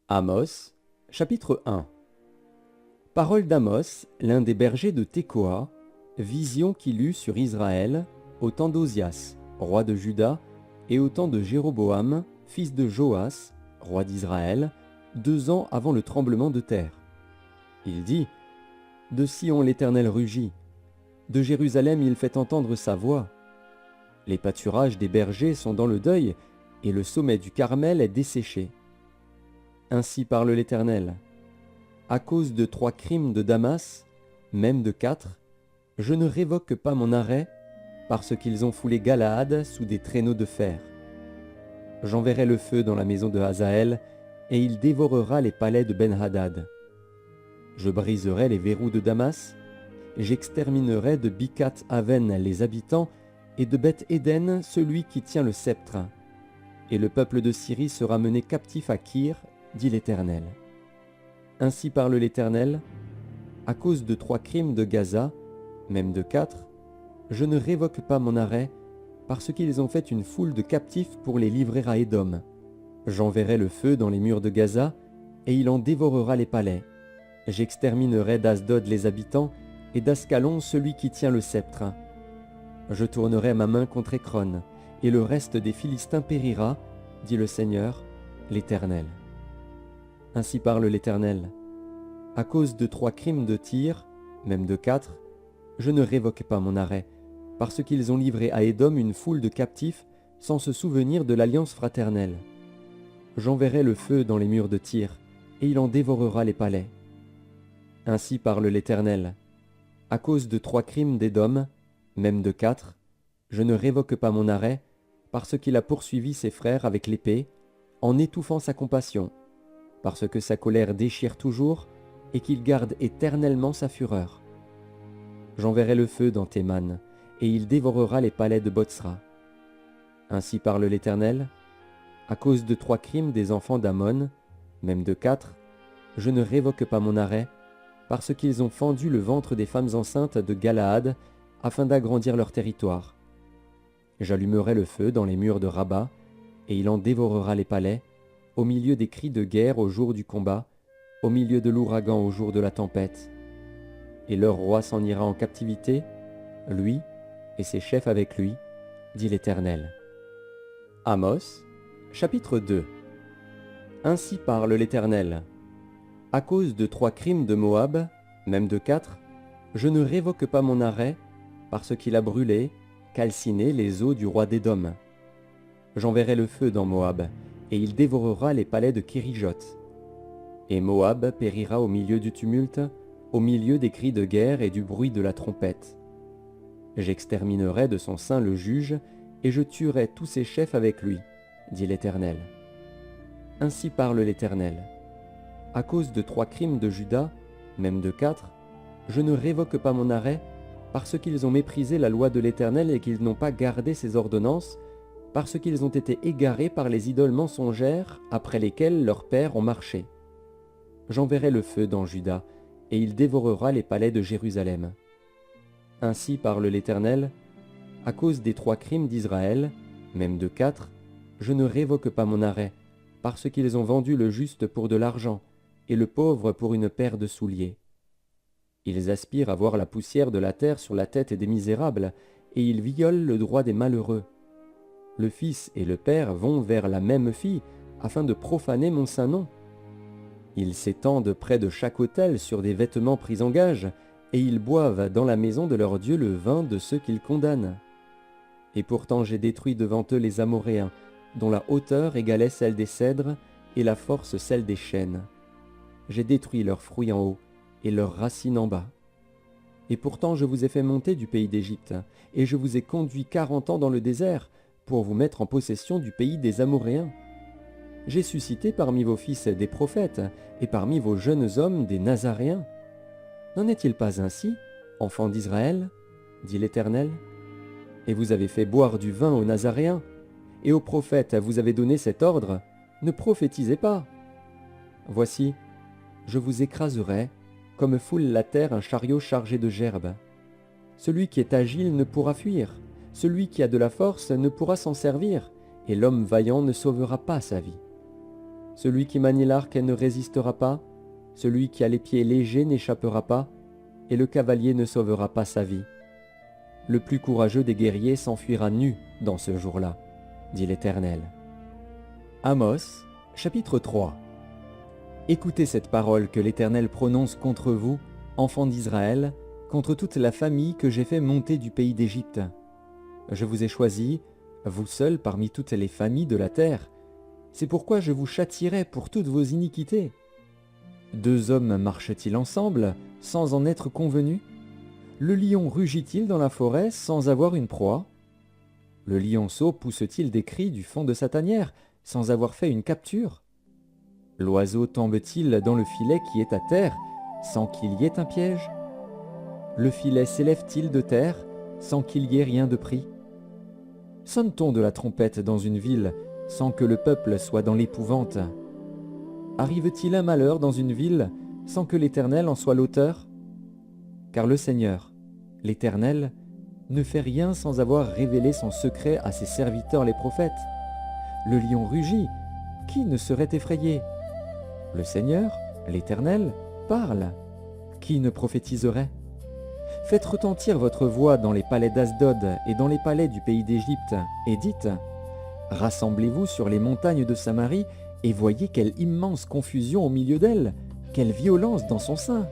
Amos, chapitre 1. Parole d'Amos, l'un des bergers de Tékoa, vision qu'il eut sur Israël au temps d'Ozias, roi de Juda, et au temps de Jéroboam, fils de Joas, roi d'Israël, 2 ans avant le tremblement de terre. Il dit : De Sion l'Éternel rugit, de Jérusalem il fait entendre sa voix. Les pâturages des bergers sont dans le deuil, et le sommet du Carmel est desséché. Ainsi parle l'Éternel. À cause de 3 crimes de Damas, même de 4, je ne révoque pas mon arrêt, parce qu'ils ont foulé Galaad sous des traîneaux de fer. J'enverrai le feu dans la maison de Hazaël, et il dévorera les palais de Ben-Hadad. Je briserai les verrous de Damas, j'exterminerai de Bicat-Aven les habitants, et de Beth-Éden celui qui tient le sceptre. Et le peuple de Syrie sera mené captif à Kir, dit l'Éternel. Ainsi parle l'Éternel, à cause de 3 crimes de Gaza, même de 4, je ne révoque pas mon arrêt, parce qu'ils ont fait une foule de captifs pour les livrer à Édom. J'enverrai le feu dans les murs de Gaza, et il en dévorera les palais. J'exterminerai d'Asdod les habitants, et d'Ascalon celui qui tient le sceptre. Je tournerai ma main contre Écron, et le reste des Philistins périra, dit le Seigneur, l'Éternel. Ainsi parle l'Éternel. À cause de 3 crimes de Tyr, même de 4, je ne révoque pas mon arrêt, parce qu'ils ont livré à Édom une foule de captifs sans se souvenir de l'alliance fraternelle. J'enverrai le feu dans les murs de Tyr, et il en dévorera les palais. Ainsi parle l'Éternel. À cause de 3 crimes d'Édom, même de 4, je ne révoque pas mon arrêt, parce qu'il a poursuivi ses frères avec l'épée, en étouffant sa compassion, parce que sa colère déchire toujours, et qu'il garde éternellement sa fureur. J'enverrai le feu dans Théman, et il dévorera les palais de Botsra. Ainsi parle l'Éternel. À cause de 3 crimes des enfants d'Ammon, même de 4, je ne révoque pas mon arrêt, parce qu'ils ont fendu le ventre des femmes enceintes de Galaad, afin d'agrandir leur territoire. J'allumerai le feu dans les murs de Rabat, et il en dévorera les palais, au milieu des cris de guerre au jour du combat, au milieu de l'ouragan au jour de la tempête. Et leur roi s'en ira en captivité, lui et ses chefs avec lui, dit l'Éternel. Amos, chapitre 2. Ainsi parle l'Éternel. À cause de 3 crimes de Moab, même de 4, je ne révoque pas mon arrêt, parce qu'il a brûlé, calciné les eaux du roi d'Édom. J'enverrai le feu dans Moab, et il dévorera les palais de Kérijot. Et Moab périra au milieu du tumulte, au milieu des cris de guerre et du bruit de la trompette. J'exterminerai de son sein le juge, et je tuerai tous ses chefs avec lui, dit l'Éternel. Ainsi parle l'Éternel. À cause de 3 crimes de Juda, même de 4, je ne révoque pas mon arrêt, parce qu'ils ont méprisé la loi de l'Éternel et qu'ils n'ont pas gardé ses ordonnances, parce qu'ils ont été égarés par les idoles mensongères après lesquelles leurs pères ont marché. J'enverrai le feu dans Juda, et il dévorera les palais de Jérusalem. Ainsi parle l'Éternel, à cause des 3 crimes d'Israël, même de 4, je ne révoque pas mon arrêt, parce qu'ils ont vendu le juste pour de l'argent, et le pauvre pour une paire de souliers. Ils aspirent à voir la poussière de la terre sur la tête des misérables, et ils violent le droit des malheureux. Le fils et le père vont vers la même fille, afin de profaner mon saint nom. Ils s'étendent près de chaque autel sur des vêtements pris en gage, et ils boivent dans la maison de leur Dieu le vin de ceux qu'ils condamnent. Et pourtant j'ai détruit devant eux les Amoréens, dont la hauteur égalait celle des cèdres, et la force celle des chênes. J'ai détruit leurs fruits en haut, et leurs racines en bas. Et pourtant je vous ai fait monter du pays d'Égypte, et je vous ai conduit 40 ans dans le désert, pour vous mettre en possession du pays des Amoréens. J'ai suscité parmi vos fils des prophètes, et parmi vos jeunes hommes des Nazaréens. N'en est-il pas ainsi, enfants d'Israël, dit l'Éternel? Et vous avez fait boire du vin aux Nazaréens, et aux prophètes vous avez donné cet ordre, ne prophétisez pas. Voici, je vous écraserai, comme foule la terre un chariot chargé de gerbes. Celui qui est agile ne pourra fuir, celui qui a de la force ne pourra s'en servir, et l'homme vaillant ne sauvera pas sa vie. Celui qui manie l'arc ne résistera pas, celui qui a les pieds légers n'échappera pas, et le cavalier ne sauvera pas sa vie. Le plus courageux des guerriers s'enfuira nu dans ce jour-là, dit l'Éternel. Amos, chapitre 3. Écoutez cette parole que l'Éternel prononce contre vous, enfants d'Israël, contre toute la famille que j'ai fait monter du pays d'Égypte. Je vous ai choisis, vous seuls parmi toutes les familles de la terre. C'est pourquoi je vous châtierai pour toutes vos iniquités. 2 hommes marchent-ils ensemble sans en être convenus? Le lion rugit-il dans la forêt sans avoir une proie? Le lionceau pousse-t-il des cris du fond de sa tanière sans avoir fait une capture? L'oiseau tombe-t-il dans le filet qui est à terre sans qu'il y ait un piège? Le filet s'élève-t-il de terre sans qu'il y ait rien de pris? Sonne-t-on de la trompette dans une ville sans que le peuple soit dans l'épouvante? Arrive-t-il un malheur dans une ville sans que l'Éternel en soit l'auteur? Car le Seigneur, l'Éternel, ne fait rien sans avoir révélé son secret à ses serviteurs les prophètes. Le lion rugit, qui ne serait effrayé? Le Seigneur, l'Éternel, parle, qui ne prophétiserait? Faites retentir votre voix dans les palais d'Asdod et dans les palais du pays d'Égypte, et dites: rassemblez-vous sur les montagnes de Samarie, et voyez quelle immense confusion au milieu d'elle, quelle violence dans son sein.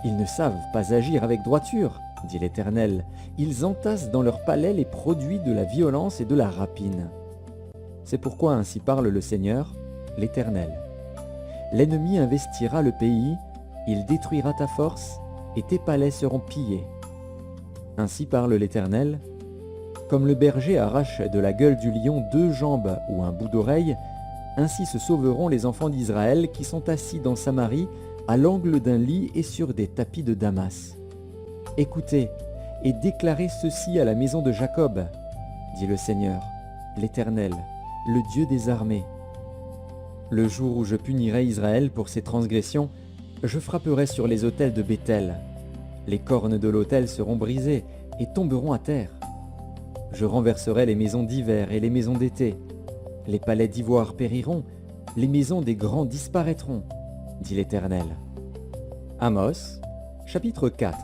Ils ne savent pas agir avec droiture, dit l'Éternel. Ils entassent dans leurs palais les produits de la violence et de la rapine. C'est pourquoi ainsi parle le Seigneur, l'Éternel. L'ennemi investira le pays, il détruira ta force, et tes palais seront pillés. Ainsi parle l'Éternel. Comme le berger arrache de la gueule du lion 2 jambes ou un bout d'oreille, ainsi se sauveront les enfants d'Israël qui sont assis dans Samarie, à l'angle d'un lit et sur des tapis de Damas. Écoutez et déclarez ceci à la maison de Jacob, dit le Seigneur, l'Éternel, le Dieu des armées. Le jour où je punirai Israël pour ses transgressions, je frapperai sur les autels de Béthel. Les cornes de l'autel seront brisées et tomberont à terre. Je renverserai les maisons d'hiver et les maisons d'été. Les palais d'ivoire périront, les maisons des grands disparaîtront, dit l'Éternel. Amos, chapitre 4.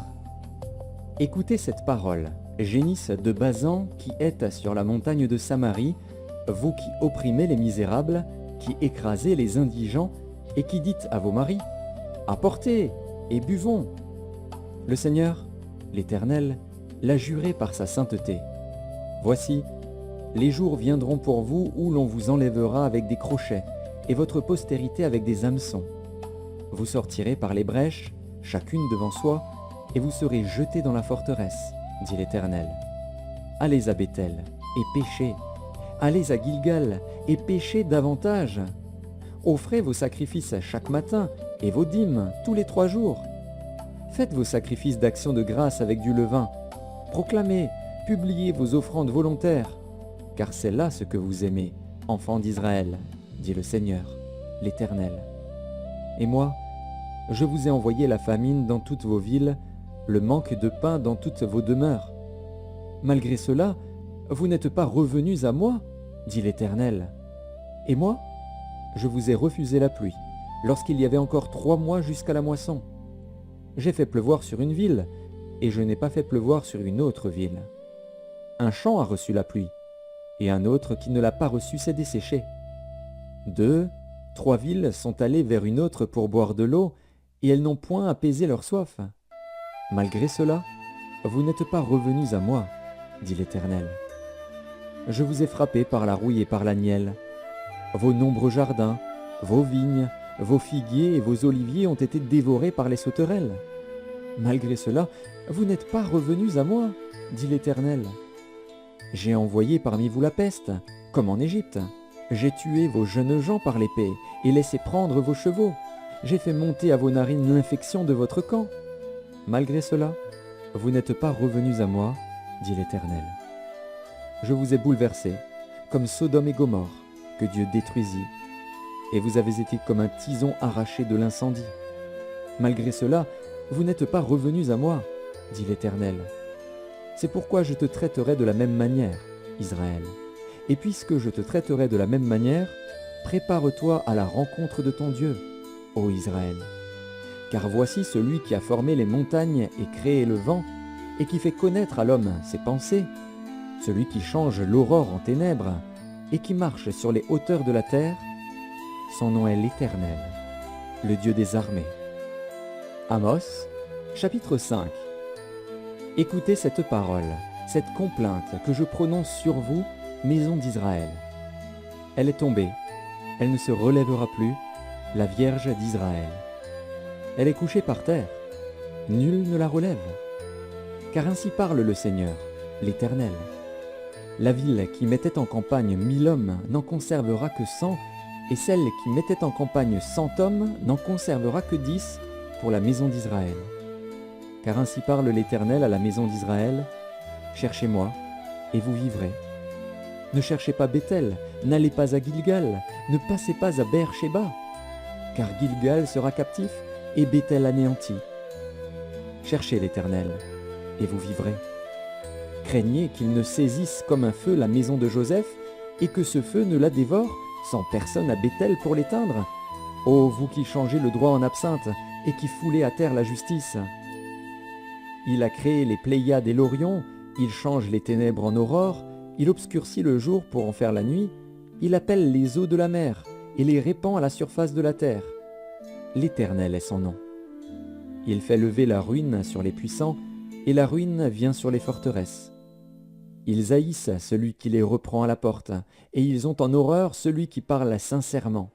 Écoutez cette parole, génisse de Basan qui êtes sur la montagne de Samarie, vous qui opprimez les misérables, qui écrasez les indigents, et qui dites à vos maris: apportez et buvons. Le Seigneur, l'Éternel, l'a juré par sa sainteté. Voici, les jours viendront pour vous où l'on vous enlèvera avec des crochets, et votre postérité avec des hameçons. Vous sortirez par les brèches, chacune devant soi, et vous serez jetés dans la forteresse, dit l'Éternel. Allez à Béthel, et péchez. Allez à Gilgal, et péchez davantage. Offrez vos sacrifices chaque matin, et vos dîmes tous les 3 jours. Faites vos sacrifices d'action de grâce avec du levain. Proclamez, publiez vos offrandes volontaires, car c'est là ce que vous aimez, enfants d'Israël, dit le Seigneur, l'Éternel. Et moi, je vous ai envoyé la famine dans toutes vos villes, le manque de pain dans toutes vos demeures. Malgré cela, vous n'êtes pas revenus à moi, dit l'Éternel. Et moi, je vous ai refusé la pluie, lorsqu'il y avait encore 3 mois jusqu'à la moisson. J'ai fait pleuvoir sur une ville, et je n'ai pas fait pleuvoir sur une autre ville. Un champ a reçu la pluie, et un autre qui ne l'a pas reçue s'est desséché. 2, 3 villes sont allées vers une autre pour boire de l'eau, et elles n'ont point apaisé leur soif. Malgré cela, vous n'êtes pas revenus à moi, dit l'Éternel. Je vous ai frappé par la rouille et par la nielle. Vos nombreux jardins, vos vignes, vos figuiers et vos oliviers ont été dévorés par les sauterelles. Malgré cela, vous n'êtes pas revenus à moi, dit l'Éternel. J'ai envoyé parmi vous la peste, comme en Égypte. J'ai tué vos jeunes gens par l'épée et laissé prendre vos chevaux. J'ai fait monter à vos narines l'infection de votre camp. Malgré cela, vous n'êtes pas revenus à moi, dit l'Éternel. Je vous ai bouleversés, comme Sodome et Gomorrhe, que Dieu détruisit, et vous avez été comme un tison arraché de l'incendie. Malgré cela, vous n'êtes pas revenus à moi, dit l'Éternel. C'est pourquoi je te traiterai de la même manière, Israël. Et puisque je te traiterai de la même manière, prépare-toi à la rencontre de ton Dieu, ô Israël. Car voici celui qui a formé les montagnes et créé le vent, et qui fait connaître à l'homme ses pensées, celui qui change l'aurore en ténèbres, et qui marche sur les hauteurs de la terre, son nom est l'Éternel, le Dieu des armées. Amos, chapitre 5. Écoutez cette parole, cette complainte que je prononce sur vous, maison d'Israël. Elle est tombée, elle ne se relèvera plus, la Vierge d'Israël. Elle est couchée par terre, nul ne la relève. Car ainsi parle le Seigneur, l'Éternel. La ville qui mettait en campagne 1000 hommes n'en conservera que 100, et celle qui mettait en campagne 100 hommes n'en conservera que 10 pour la maison d'Israël. Car ainsi parle l'Éternel à la maison d'Israël, cherchez-moi, et vous vivrez. Ne cherchez pas Béthel, n'allez pas à Gilgal, ne passez pas à Beer-Shéba, car Gilgal sera captif, et Béthel anéanti. Cherchez l'Éternel, et vous vivrez. Craignez qu'il ne saisisse comme un feu la maison de Joseph, et que ce feu ne la dévore, sans personne à Béthel pour l'éteindre. Ô vous qui changez le droit en absinthe, et qui foulez à terre la justice. Il a créé les Pléiades et l'Orion, il change les ténèbres en aurore, il obscurcit le jour pour en faire la nuit, il appelle les eaux de la mer, et les répand à la surface de la terre. L'Éternel est son nom. Il fait lever la ruine sur les puissants, et la ruine vient sur les forteresses. Ils haïssent celui qui les reprend à la porte, et ils ont en horreur celui qui parle sincèrement.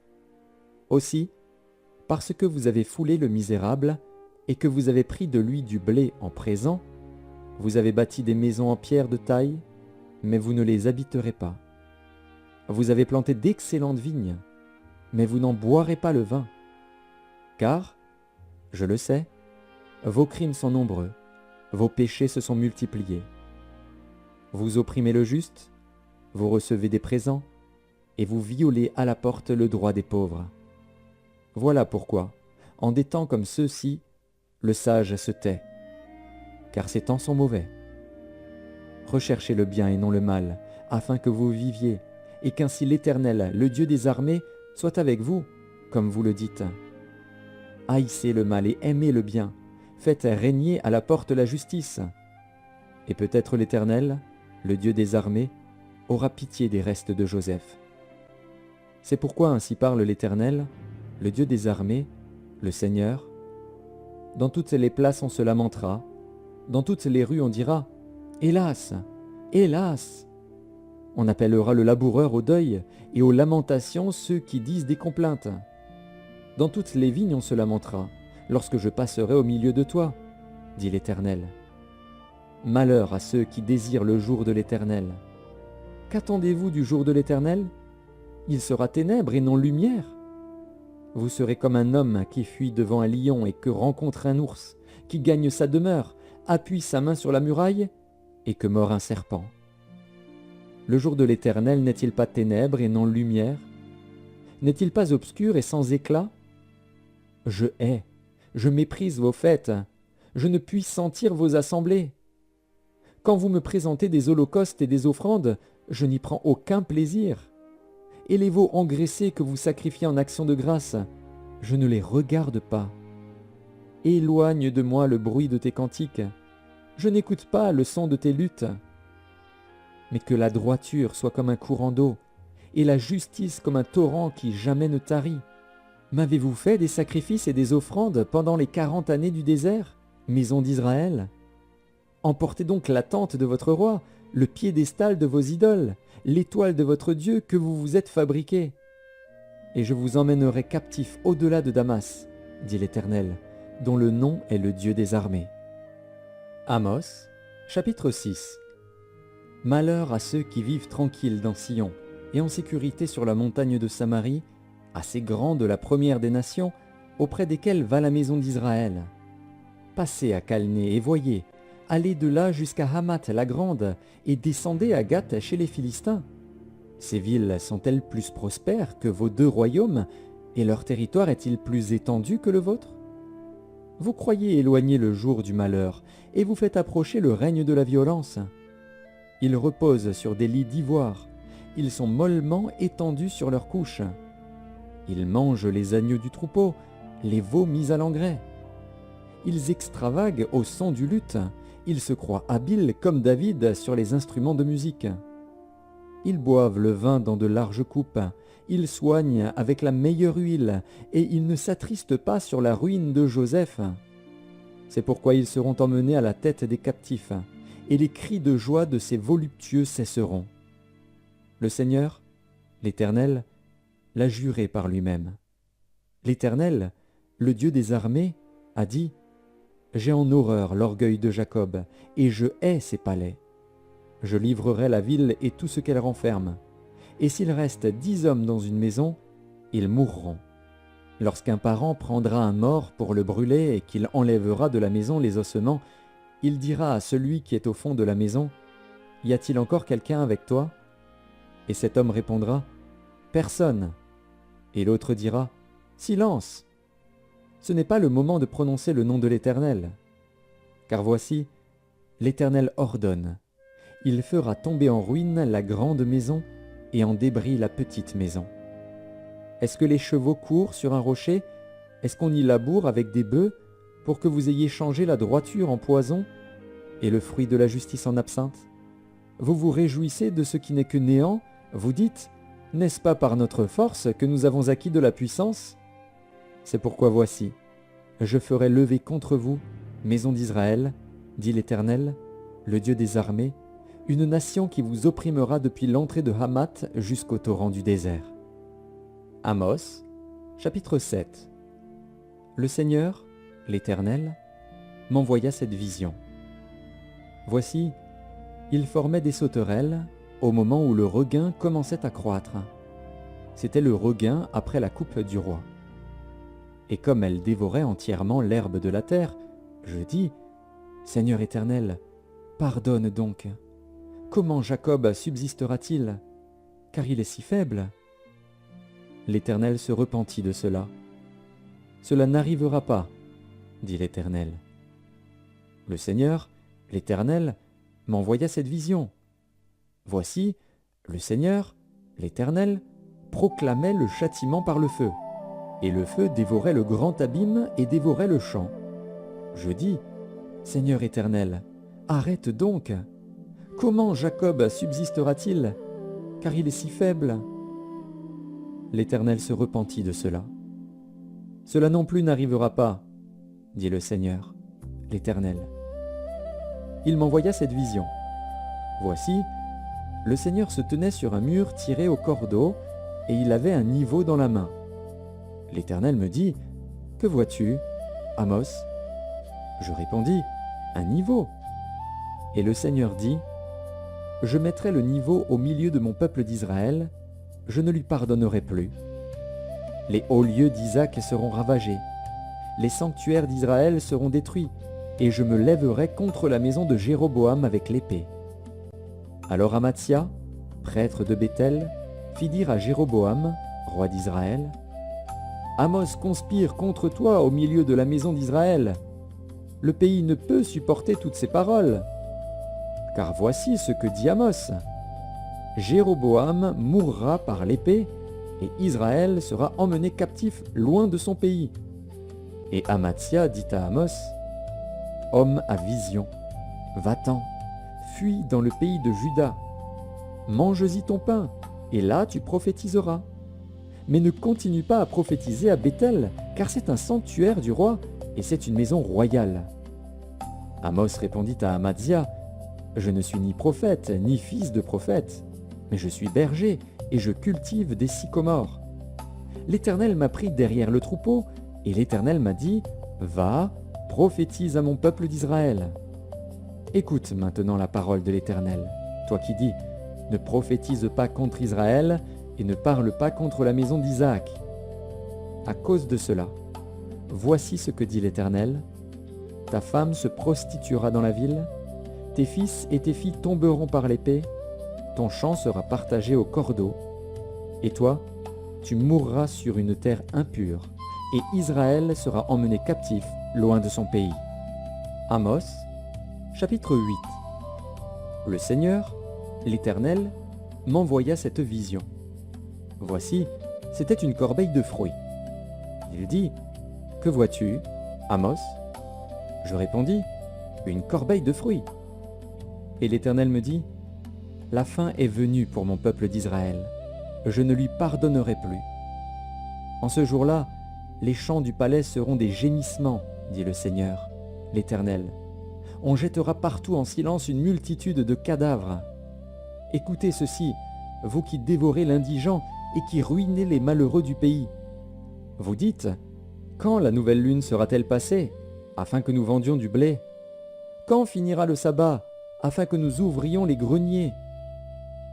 Aussi, parce que vous avez foulé le misérable, et que vous avez pris de lui du blé en présent, vous avez bâti des maisons en pierre de taille, mais vous ne les habiterez pas. Vous avez planté d'excellentes vignes, mais vous n'en boirez pas le vin. Car, je le sais, vos crimes sont nombreux, vos péchés se sont multipliés. Vous opprimez le juste, vous recevez des présents, et vous violez à la porte le droit des pauvres. Voilà pourquoi, en des temps comme ceux-ci, le sage se tait, car ces temps sont mauvais. Recherchez le bien et non le mal, afin que vous viviez, et qu'ainsi l'Éternel, le Dieu des armées, soit avec vous, comme vous le dites. Haïssez le mal et aimez le bien, faites régner à la porte la justice. Et peut-être l'Éternel, le Dieu des armées, aura pitié des restes de Joseph. C'est pourquoi ainsi parle l'Éternel, le Dieu des armées, le Seigneur. Dans toutes les places on se lamentera, dans toutes les rues on dira « Hélas, hélas !» On appellera le laboureur au deuil, et aux lamentations ceux qui disent des complaintes. Dans toutes les vignes on se lamentera, lorsque je passerai au milieu de toi, dit l'Éternel. Malheur à ceux qui désirent le jour de l'Éternel. Qu'attendez-vous du jour de l'Éternel? Il sera ténèbres et non lumière. Vous serez comme un homme qui fuit devant un lion et que rencontre un ours, qui gagne sa demeure, appuie sa main sur la muraille et que mord un serpent. Le jour de l'Éternel n'est-il pas ténèbres et non lumière? N'est-il pas obscur et sans éclat? Je hais, je méprise vos fêtes, je ne puis sentir vos assemblées. Quand vous me présentez des holocaustes et des offrandes, je n'y prends aucun plaisir. Et les veaux engraissés que vous sacrifiez en action de grâce, je ne les regarde pas. Éloigne de moi le bruit de tes cantiques, je n'écoute pas le son de tes luttes. Mais que la droiture soit comme un courant d'eau, et la justice comme un torrent qui jamais ne tarit. M'avez-vous fait des sacrifices et des offrandes pendant les 40 années du désert, maison d'Israël? Emportez donc la tente de votre roi, le piédestal de vos idoles, l'étoile de votre Dieu que vous vous êtes fabriqué. Et je vous emmènerai captifs au-delà de Damas, dit l'Éternel, dont le nom est le Dieu des armées. Amos, chapitre 6. Malheur à ceux qui vivent tranquilles dans Sion, et en sécurité sur la montagne de Samarie, assez grande la première des nations, auprès desquelles va la maison d'Israël. Passez à Calné et voyez, allez de là jusqu'à Hamath la grande, et descendez à Gath chez les Philistins. Ces villes sont-elles plus prospères que vos 2 royaumes, et leur territoire est-il plus étendu que le vôtre? Vous croyez éloigner le jour du malheur, et vous faites approcher le règne de la violence. Ils reposent sur des lits d'ivoire, ils sont mollement étendus sur leurs couches. Ils mangent les agneaux du troupeau, les veaux mis à l'engrais. Ils extravaguent au son du luth, ils se croient habiles comme David sur les instruments de musique. Ils boivent le vin dans de larges coupes, ils soignent avec la meilleure huile, et ils ne s'attristent pas sur la ruine de Joseph. C'est pourquoi ils seront emmenés à la tête des captifs, et les cris de joie de ces voluptueux cesseront. Le Seigneur, l'Éternel, l'a juré par lui-même. L'Éternel, le Dieu des armées, a dit « J'ai en horreur l'orgueil de Jacob, et je hais ses palais. Je livrerai la ville et tout ce qu'elle renferme. Et s'il reste 10 hommes dans une maison, ils mourront. Lorsqu'un parent prendra un mort pour le brûler et qu'il enlèvera de la maison les ossements, il dira à celui qui est au fond de la maison, « Y a-t-il encore quelqu'un avec toi ?» Et cet homme répondra, « Personne. » Et l'autre dira, « Silence ! Ce n'est pas le moment de prononcer le nom de l'Éternel. Car voici, l'Éternel ordonne. Il fera tomber en ruine la grande maison et en débris la petite maison. Est-ce que les chevaux courent sur un rocher? Est-ce qu'on y laboure avec des bœufs pour que vous ayez changé la droiture en poison et le fruit de la justice en absinthe? Vous vous réjouissez de ce qui n'est que néant? Vous dites, n'est-ce pas par notre force que nous avons acquis de la puissance? C'est pourquoi voici, je ferai lever contre vous, maison d'Israël, dit l'Éternel, le Dieu des armées, une nation qui vous opprimera depuis l'entrée de Hamath jusqu'au torrent du désert. Amos, chapitre 7. Le Seigneur, l'Éternel, m'envoya cette vision. Voici, il formait des sauterelles au moment où le regain commençait à croître. C'était le regain après la coupe du roi. Et comme elle dévorait entièrement l'herbe de la terre, je dis, Seigneur Éternel, pardonne donc. Comment Jacob subsistera-t-il? Car il est si faible. L'Éternel se repentit de cela. Cela n'arrivera pas, dit l'Éternel. Le Seigneur, l'Éternel, m'envoya cette vision. Voici, le Seigneur, l'Éternel, proclamait le châtiment par le feu, et le feu dévorait le grand abîme et dévorait le champ. Je dis, Seigneur Éternel, arrête donc. Comment Jacob subsistera-t-il, car il est si faible? L'Éternel se repentit de cela. Cela non plus n'arrivera pas, dit le Seigneur, l'Éternel. Il m'envoya cette vision. Voici, le Seigneur se tenait sur un mur tiré au cordeau, et il avait un niveau dans la main. L'Éternel me dit, « Que vois-tu, Amos ?» Je répondis, « Un niveau. » Et le Seigneur dit, « Je mettrai le niveau au milieu de mon peuple d'Israël, je ne lui pardonnerai plus. Les hauts lieux d'Isaac seront ravagés, les sanctuaires d'Israël seront détruits, et je me lèverai contre la maison de Jéroboam avec l'épée. » Alors Amatsia, prêtre de Béthel, fit dire à Jéroboam, roi d'Israël, « Amos conspire contre toi au milieu de la maison d'Israël. Le pays ne peut supporter toutes ces paroles. Car voici ce que dit Amos. Jéroboam mourra par l'épée, et Israël sera emmené captif loin de son pays. » Et Amatsia dit à Amos, « Homme à vision, va-t'en, fuis dans le pays de Juda. Mange-y ton pain, et là tu prophétiseras. Mais ne continue pas à prophétiser à Béthel, car c'est un sanctuaire du roi, et c'est une maison royale. » Amos répondit à Amatsia, « Je ne suis ni prophète, ni fils de prophète, mais je suis berger, et je cultive des sycomores. L'Éternel m'a pris derrière le troupeau, et l'Éternel m'a dit, « Va, prophétise à mon peuple d'Israël. » Écoute maintenant la parole de l'Éternel, toi qui dis, « Ne prophétise pas contre Israël, et ne parle pas contre la maison d'Isaac. » À cause de cela, voici ce que dit l'Éternel, « Ta femme se prostituera dans la ville, tes fils et tes filles tomberont par l'épée, ton champ sera partagé au cordeau, et toi, tu mourras sur une terre impure, et Israël sera emmené captif loin de son pays. » Amos, chapitre 8. Le Seigneur, l'Éternel, m'envoya cette vision. Voici, c'était une corbeille de fruits. Il dit, « Que vois-tu, Amos ?» Je répondis, « Une corbeille de fruits. » Et l'Éternel me dit, « La fin est venue pour mon peuple d'Israël. Je ne lui pardonnerai plus. En ce jour-là, les champs du palais seront des gémissements, dit le Seigneur, l'Éternel. On jettera partout en silence une multitude de cadavres. Écoutez ceci, vous qui dévorez l'indigent et qui ruinez les malheureux du pays. Vous dites, quand la nouvelle lune sera-t-elle passée, afin que nous vendions du blé? Quand finira le sabbat, afin que nous ouvrions les greniers?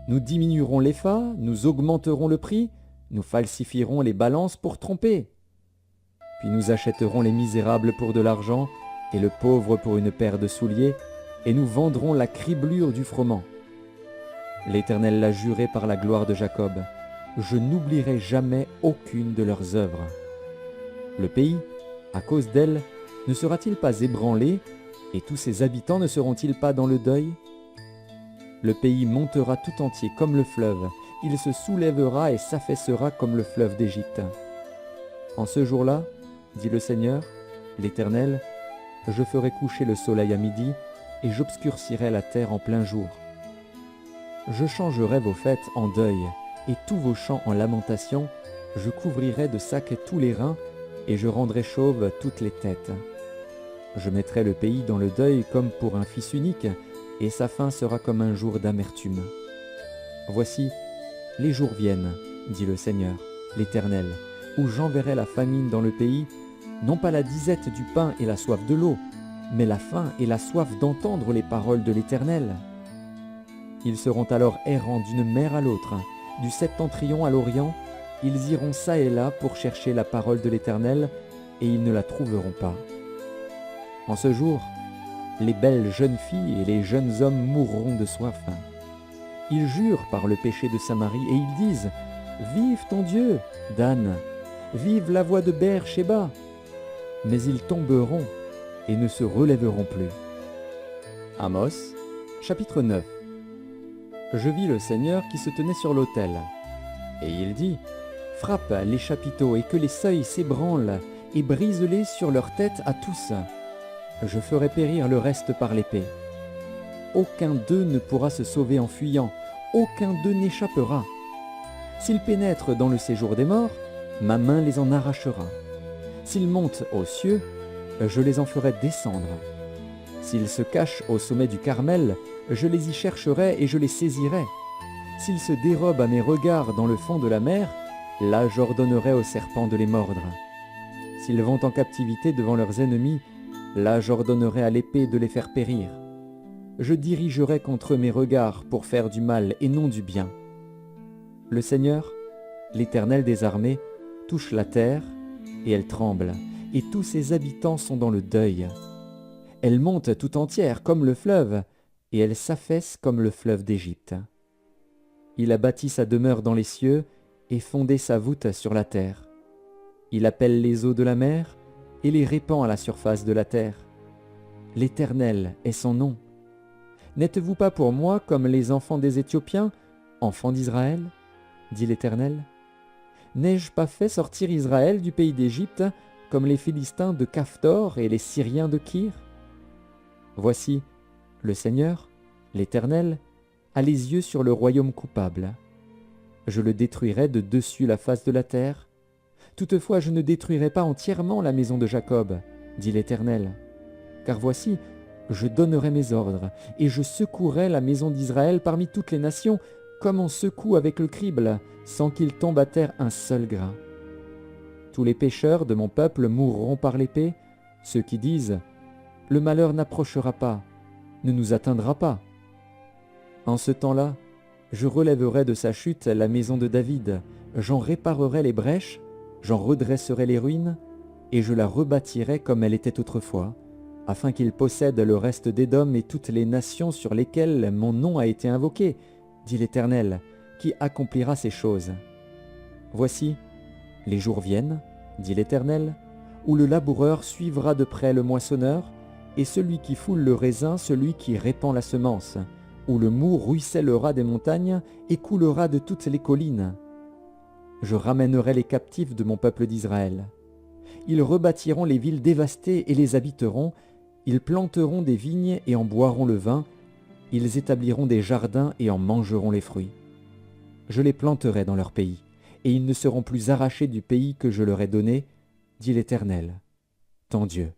Nous diminuerons l'épha, nous augmenterons le prix, nous falsifierons les balances pour tromper. Puis nous achèterons les misérables pour de l'argent et le pauvre pour une paire de souliers, et nous vendrons la criblure du froment. L'Éternel l'a juré par la gloire de Jacob, je n'oublierai jamais aucune de leurs œuvres. Le pays, à cause d'elle, ne sera-t-il pas ébranlé, et tous ses habitants ne seront-ils pas dans le deuil? Le pays montera tout entier comme le fleuve, il se soulèvera et s'affaissera comme le fleuve d'Égypte. En ce jour-là, dit le Seigneur, l'Éternel, je ferai coucher le soleil à midi, et j'obscurcirai la terre en plein jour. Je changerai vos fêtes en deuil, et tous vos chants en lamentation, je couvrirai de sacs tous les reins, et je rendrai chauves toutes les têtes. Je mettrai le pays dans le deuil comme pour un fils unique, et sa fin sera comme un jour d'amertume. Voici, les jours viennent, dit le Seigneur, l'Éternel, où j'enverrai la famine dans le pays, non pas la disette du pain et la soif de l'eau, mais la faim et la soif d'entendre les paroles de l'Éternel. Ils seront alors errants d'une mer à l'autre, du septentrion à l'orient, ils iront çà et là pour chercher la parole de l'Éternel, et ils ne la trouveront pas. En ce jour, les belles jeunes filles et les jeunes hommes mourront de soif. Ils jurent par le péché de Samarie, et ils disent, « Vive ton Dieu, Dan, vive la voix de Beër-Shéba !» Mais ils tomberont et ne se relèveront plus. Amos, chapitre 9. Je vis le Seigneur qui se tenait sur l'autel. Et il dit, « Frappe les chapiteaux et que les seuils s'ébranlent, et brise-les sur leur tête à tous. Je ferai périr le reste par l'épée. Aucun d'eux ne pourra se sauver en fuyant, aucun d'eux n'échappera. S'ils pénètrent dans le séjour des morts, ma main les en arrachera. S'ils montent aux cieux, je les en ferai descendre. S'ils se cachent au sommet du Carmel, je les y chercherai et je les saisirai. S'ils se dérobent à mes regards dans le fond de la mer, là j'ordonnerai aux serpents de les mordre. S'ils vont en captivité devant leurs ennemis, là j'ordonnerai à l'épée de les faire périr. Je dirigerai contre eux mes regards pour faire du mal et non du bien. Le Seigneur, l'Éternel des armées, touche la terre, et elle tremble, et tous ses habitants sont dans le deuil. Elle monte tout entière comme le fleuve, et elle s'affaisse comme le fleuve d'Égypte. Il a bâti sa demeure dans les cieux, et fondé sa voûte sur la terre. Il appelle les eaux de la mer, et les répand à la surface de la terre. L'Éternel est son nom. N'êtes-vous pas pour moi comme les enfants des Éthiopiens, enfants d'Israël, dit l'Éternel? N'ai-je pas fait sortir Israël du pays d'Égypte, comme les Philistins de Caphtor et les Syriens de Kir? Voici, le Seigneur, l'Éternel, a les yeux sur le royaume coupable. Je le détruirai de dessus la face de la terre. Toutefois, je ne détruirai pas entièrement la maison de Jacob, dit l'Éternel. Car voici, je donnerai mes ordres, et je secouerai la maison d'Israël parmi toutes les nations, comme on secoue avec le crible, sans qu'il tombe à terre un seul grain. Tous les pécheurs de mon peuple mourront par l'épée, ceux qui disent « Le malheur n'approchera pas, ne nous atteindra pas ». En ce temps-là, je relèverai de sa chute la maison de David, j'en réparerai les brèches, j'en redresserai les ruines, et je la rebâtirai comme elle était autrefois, afin qu'il possède le reste d'Édom et toutes les nations sur lesquelles mon nom a été invoqué, dit l'Éternel, qui accomplira ces choses. Voici, les jours viennent, dit l'Éternel, où le laboureur suivra de près le moissonneur, et celui qui foule le raisin, celui qui répand la semence, où le moût ruissellera des montagnes et coulera de toutes les collines. je ramènerai les captifs de mon peuple d'Israël. Ils rebâtiront les villes dévastées et les habiteront, ils planteront des vignes et en boiront le vin, ils établiront des jardins et en mangeront les fruits. Je les planterai dans leur pays, et ils ne seront plus arrachés du pays que je leur ai donné, dit l'Éternel, ton Dieu.